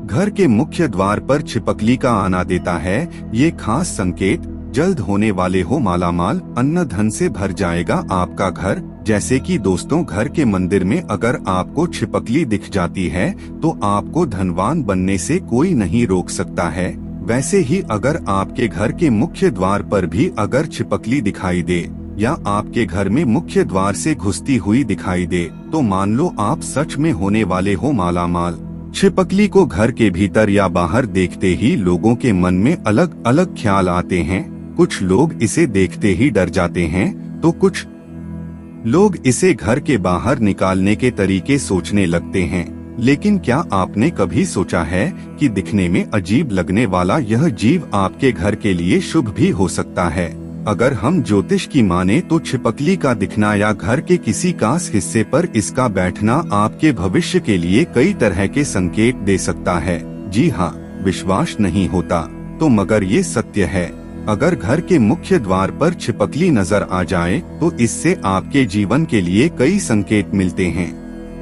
घर के मुख्य द्वार पर छिपकली का आना देता है ये खास संकेत जल्द होने वाले हो मालामाल, अन्न धन से भर जाएगा आपका घर। जैसे कि दोस्तों, घर के मंदिर में अगर आपको छिपकली दिख जाती है तो आपको धनवान बनने से कोई नहीं रोक सकता है। वैसे ही अगर आपके घर के मुख्य द्वार पर भी अगर छिपकली दिखाई दे या आपके घर में मुख्य द्वार से घुसती हुई दिखाई दे तो मान लो आप सच में होने वाले हो मालामाल। छिपकली को घर के भीतर या बाहर देखते ही लोगों के मन में अलग अलग ख्याल आते हैं। कुछ लोग इसे देखते ही डर जाते हैं तो कुछ लोग इसे घर के बाहर निकालने के तरीके सोचने लगते हैं। लेकिन क्या आपने कभी सोचा है कि दिखने में अजीब लगने वाला यह जीव आपके घर के लिए शुभ भी हो सकता है? अगर हम ज्योतिष की माने तो छिपकली का दिखना या घर के किसी खास हिस्से पर इसका बैठना आपके भविष्य के लिए कई तरह के संकेत दे सकता है। जी हाँ, विश्वास नहीं होता तो मगर ये सत्य है। अगर घर के मुख्य द्वार पर छिपकली नजर आ जाए तो इससे आपके जीवन के लिए कई संकेत मिलते हैं।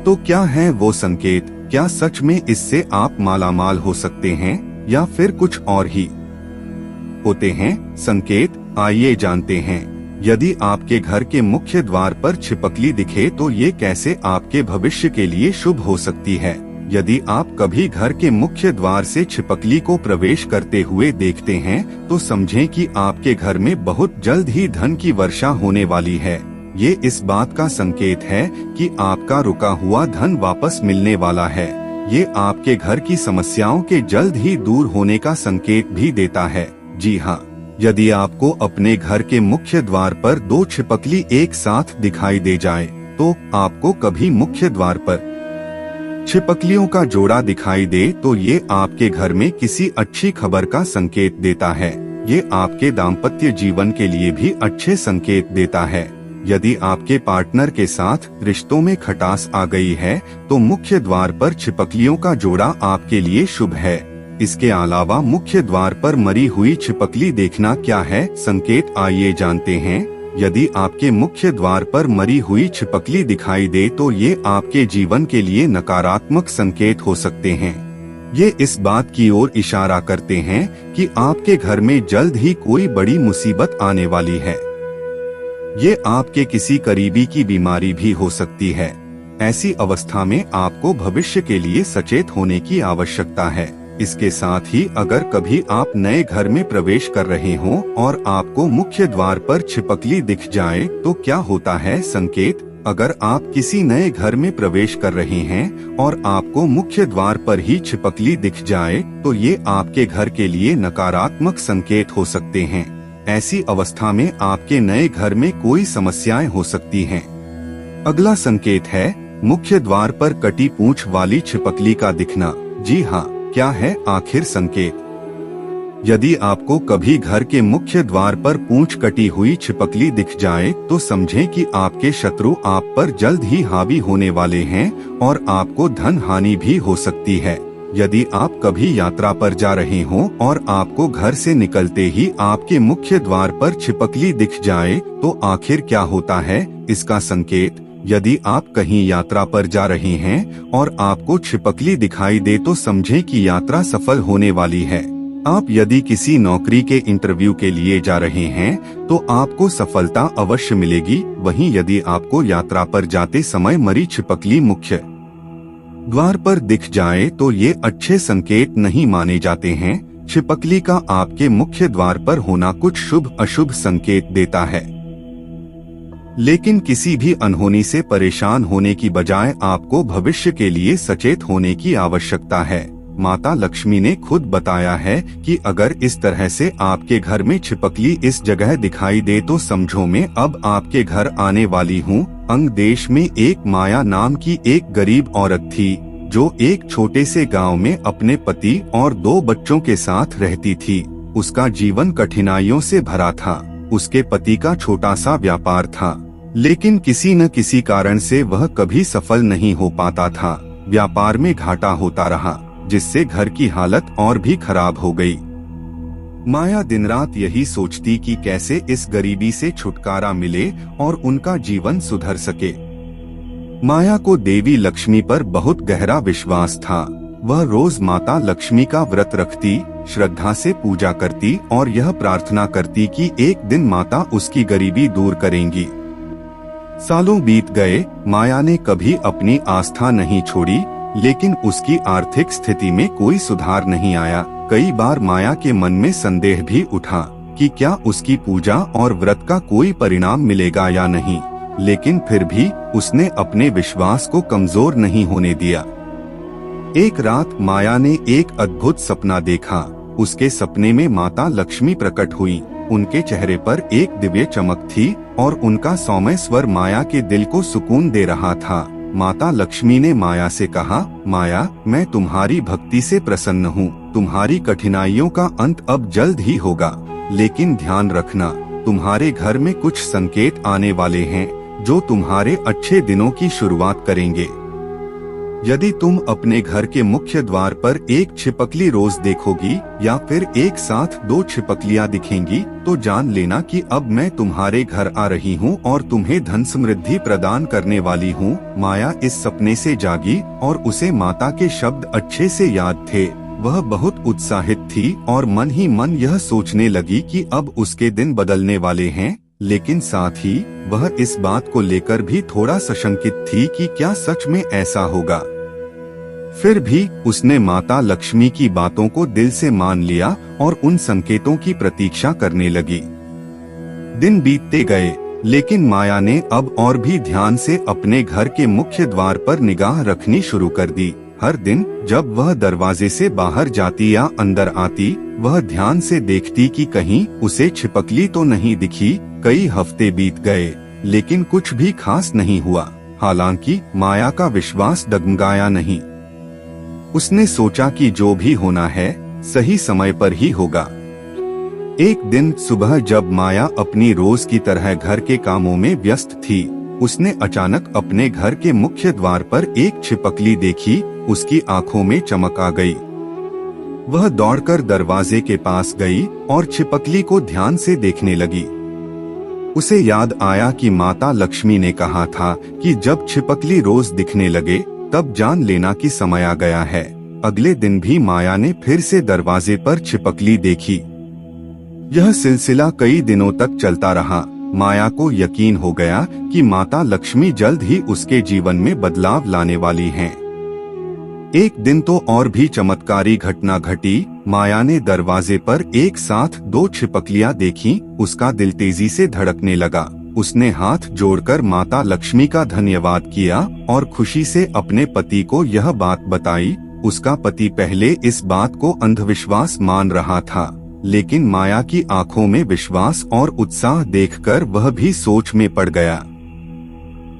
तो क्या है वो संकेत? क्या सच में इससे आप मालामाल हो सकते हैं या फिर कुछ और ही होते हैं संकेत? आइए जानते हैं। यदि आपके घर के मुख्य द्वार पर छिपकली दिखे तो ये कैसे आपके भविष्य के लिए शुभ हो सकती है। यदि आप कभी घर के मुख्य द्वार से छिपकली को प्रवेश करते हुए देखते हैं तो समझें कि आपके घर में बहुत जल्द ही धन की वर्षा होने वाली है। ये इस बात का संकेत है कि आपका रुका हुआ धन वापस मिलने वाला है। ये आपके घर की समस्याओं के जल्द ही दूर होने का संकेत भी देता है। जी हाँ, यदि आपको अपने घर के मुख्य द्वार पर दो छिपकली एक साथ दिखाई दे जाए तो आपको कभी मुख्य द्वार पर छिपकलियों का जोड़ा दिखाई दे तो ये आपके घर में किसी अच्छी खबर का संकेत देता है। ये आपके दाम्पत्य जीवन के लिए भी अच्छे संकेत देता है। यदि आपके पार्टनर के साथ रिश्तों में खटास आ गई है तो मुख्य द्वार पर छिपकलियों का जोड़ा आपके लिए शुभ है। इसके अलावा मुख्य द्वार पर मरी हुई छिपकली देखना क्या है संकेत? आइए जानते हैं। यदि आपके मुख्य द्वार पर मरी हुई छिपकली दिखाई दे तो ये आपके जीवन के लिए नकारात्मक संकेत हो सकते हैं। ये इस बात की ओर इशारा करते हैं कि आपके घर में जल्द ही कोई बड़ी मुसीबत आने वाली है। ये आपके किसी करीबी की बीमारी भी हो सकती है। ऐसी अवस्था में आपको भविष्य के लिए सचेत होने की आवश्यकता है। इसके साथ ही अगर कभी आप नए घर में प्रवेश कर रहे हों और आपको मुख्य द्वार पर छिपकली दिख जाए तो क्या होता है संकेत? अगर आप किसी नए घर में प्रवेश कर रहे हैं और आपको मुख्य द्वार पर ही छिपकली दिख जाए तो ये आपके घर के लिए नकारात्मक संकेत हो सकते हैं। ऐसी अवस्था में आपके नए घर में कोई समस्याएं हो सकती हैं। अगला संकेत है मुख्य द्वार पर कटी पूंछ वाली छिपकली का दिखना। जी हाँ, क्या है आखिर संकेत? यदि आपको कभी घर के मुख्य द्वार पर पूंछ कटी हुई छिपकली दिख जाए तो समझें कि आपके शत्रु आप पर जल्द ही हावी होने वाले हैं और आपको धन हानि भी हो सकती है। यदि आप कभी यात्रा पर जा रहे हों और आपको घर से निकलते ही आपके मुख्य द्वार पर छिपकली दिख जाए तो आखिर क्या होता है इसका संकेत? यदि आप कहीं यात्रा पर जा रहे हैं और आपको छिपकली दिखाई दे तो समझें कि यात्रा सफल होने वाली है। आप यदि किसी नौकरी के इंटरव्यू के लिए जा रहे हैं तो आपको सफलता अवश्य मिलेगी। वहीं यदि आपको यात्रा पर जाते समय मरी छिपकली मुख्य द्वार पर दिख जाए तो ये अच्छे संकेत नहीं माने जाते हैं। छिपकली का आपके मुख्य द्वार पर होना कुछ शुभ अशुभ संकेत देता है। लेकिन किसी भी अनहोनी से परेशान होने की बजाय आपको भविष्य के लिए सचेत होने की आवश्यकता है। माता लक्ष्मी ने खुद बताया है कि अगर इस तरह से आपके घर में छिपकली इस जगह दिखाई दे तो समझो मैं अब आपके घर आने वाली हूँ। अंग देश में एक माया नाम की एक गरीब औरत थी जो एक छोटे से गांव में अपने पति और 2 बच्चों के साथ रहती थी। उसका जीवन कठिनाइयों से भरा था। उसके पति का छोटा सा व्यापार था लेकिन किसी न किसी कारण से वह कभी सफल नहीं हो पाता था। व्यापार में घाटा होता रहा जिससे घर की हालत और भी खराब हो गई। माया दिन रात यही सोचती कि कैसे इस गरीबी से छुटकारा मिले और उनका जीवन सुधर सके। माया को देवी लक्ष्मी पर बहुत गहरा विश्वास था। वह रोज माता लक्ष्मी का व्रत रखती, श्रद्धा से पूजा करती और यह प्रार्थना करती कि एक दिन माता उसकी गरीबी दूर करेंगी। सालों बीत गए, माया ने कभी अपनी आस्था नहीं छोड़ी, लेकिन उसकी आर्थिक स्थिति में कोई सुधार नहीं आया। कई बार माया के मन में संदेह भी उठा कि क्या उसकी पूजा और व्रत का कोई परिणाम मिलेगा या नहीं, लेकिन फिर भी उसने अपने विश्वास को कमजोर नहीं होने दिया। एक रात माया ने एक अद्भुत सपना देखा। उसके सपने में माता लक्ष्मी प्रकट हुई। उनके चेहरे पर एक दिव्य चमक थी और उनका सौम्य स्वर माया के दिल को सुकून दे रहा था। माता लक्ष्मी ने माया से कहा, माया, मैं तुम्हारी भक्ति से प्रसन्न हूँ। तुम्हारी कठिनाइयों का अंत अब जल्द ही होगा, लेकिन ध्यान रखना, तुम्हारे घर में कुछ संकेत आने वाले हैं जो तुम्हारे अच्छे दिनों की शुरुआत करेंगे। यदि तुम अपने घर के मुख्य द्वार पर एक छिपकली रोज देखोगी या फिर एक साथ 2 छिपकलियां दिखेंगी, तो जान लेना कि अब मैं तुम्हारे घर आ रही हूँ और तुम्हें धन समृद्धि प्रदान करने वाली हूँ। माया इस सपने से जागी और उसे माता के शब्द अच्छे से याद थे। वह बहुत उत्साहित थी और मन ही मन यह सोचने लगी कि अब उसके दिन बदलने वाले हैं, लेकिन साथ ही वह इस बात को लेकर भी थोड़ा सशंकित थी कि क्या सच में ऐसा होगा। फिर भी उसने माता लक्ष्मी की बातों को दिल से मान लिया और उन संकेतों की प्रतीक्षा करने लगी। दिन बीतते गए, लेकिन माया ने अब और भी ध्यान से अपने घर के मुख्य द्वार पर निगाह रखनी शुरू कर दी। हर दिन जब वह दरवाजे से बाहर जाती या अंदर आती, वह ध्यान से देखती कि कहीं उसे छिपकली तो नहीं दिखी। कई हफ्ते बीत गए, लेकिन कुछ भी खास नहीं हुआ। हालांकि माया का विश्वास डगमगाया नहीं। उसने सोचा कि जो भी होना है सही समय पर ही होगा। एक दिन सुबह जब माया अपनी रोज की तरह घर के कामों में व्यस्त थी, उसने अचानक अपने घर के मुख्य द्वार पर एक छिपकली देखी। उसकी आंखों में चमक आ गई। वह दौड़कर दरवाजे के पास गई और छिपकली को ध्यान से देखने लगी। उसे याद आया कि माता लक्ष्मी ने कहा था कि जब छिपकली रोज दिखने लगे तब जान लेना कि समय आ गया है। अगले दिन भी माया ने फिर से दरवाजे पर छिपकली देखी। यह सिलसिला कई दिनों तक चलता रहा। माया को यकीन हो गया कि माता लक्ष्मी जल्द ही उसके जीवन में बदलाव लाने वाली हैं। एक दिन तो और भी चमत्कारी घटना घटी। माया ने दरवाजे पर एक साथ 2 छिपकलियां देखीं। उसका दिल तेजी से धड़कने लगा। उसने हाथ जोड़कर माता लक्ष्मी का धन्यवाद किया और खुशी से अपने पति को यह बात बताई। उसका पति पहले इस बात को अंधविश्वास मान रहा था, लेकिन माया की आंखों में विश्वास और उत्साह देखकर वह भी सोच में पड़ गया।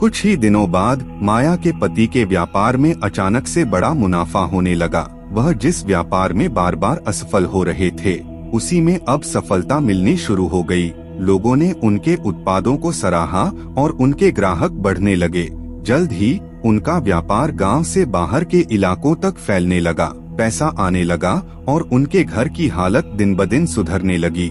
कुछ ही दिनों बाद माया के पति के व्यापार में अचानक से बड़ा मुनाफा होने लगा। वह जिस व्यापार में बार बार असफल हो रहे थे, उसी में अब सफलता मिलनी शुरू हो गई। लोगों ने उनके उत्पादों को सराहा और उनके ग्राहक बढ़ने लगे। जल्द ही उनका व्यापार गांव से बाहर के इलाकों तक फैलने लगा। पैसा आने लगा और उनके घर की हालत दिन ब दिन सुधरने लगी।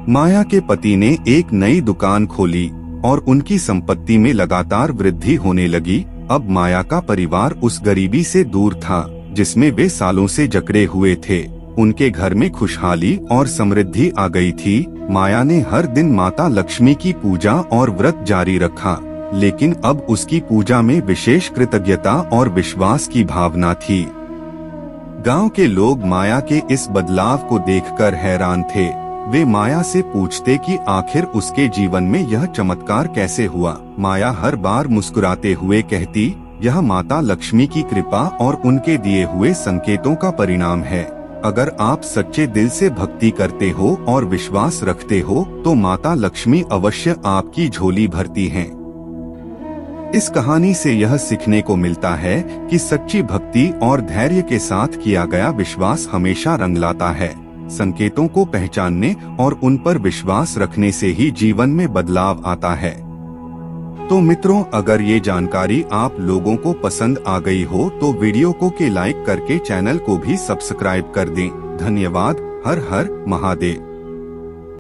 माया के पति ने एक नई दुकान खोली और उनकी संपत्ति में लगातार वृद्धि होने लगी। अब माया का परिवार उस गरीबी से दूर था जिसमें वे सालों से जकड़े हुए थे। उनके घर में खुशहाली और समृद्धि आ गई थी। माया ने हर दिन माता लक्ष्मी की पूजा और व्रत जारी रखा, लेकिन अब उसकी पूजा में विशेष कृतज्ञता और विश्वास की भावना थी। गांव के लोग माया के इस बदलाव को देखकर हैरान थे। वे माया से पूछते कि आखिर उसके जीवन में यह चमत्कार कैसे हुआ। माया हर बार मुस्कुराते हुए कहती, यह माता लक्ष्मी की कृपा और उनके दिए हुए संकेतों का परिणाम है। अगर आप सच्चे दिल से भक्ति करते हो और विश्वास रखते हो तो माता लक्ष्मी अवश्य आपकी झोली भरती हैं। इस कहानी से यह सीखने को मिलता है कि सच्ची भक्ति और धैर्य के साथ किया गया विश्वास हमेशा रंग लाता है। संकेतों को पहचानने और उन पर विश्वास रखने से ही जीवन में बदलाव आता है। तो मित्रों, अगर ये जानकारी आप लोगों को पसंद आ गई हो तो वीडियो को लाइक करके चैनल को भी सब्सक्राइब कर दें। धन्यवाद। हर हर महादेव।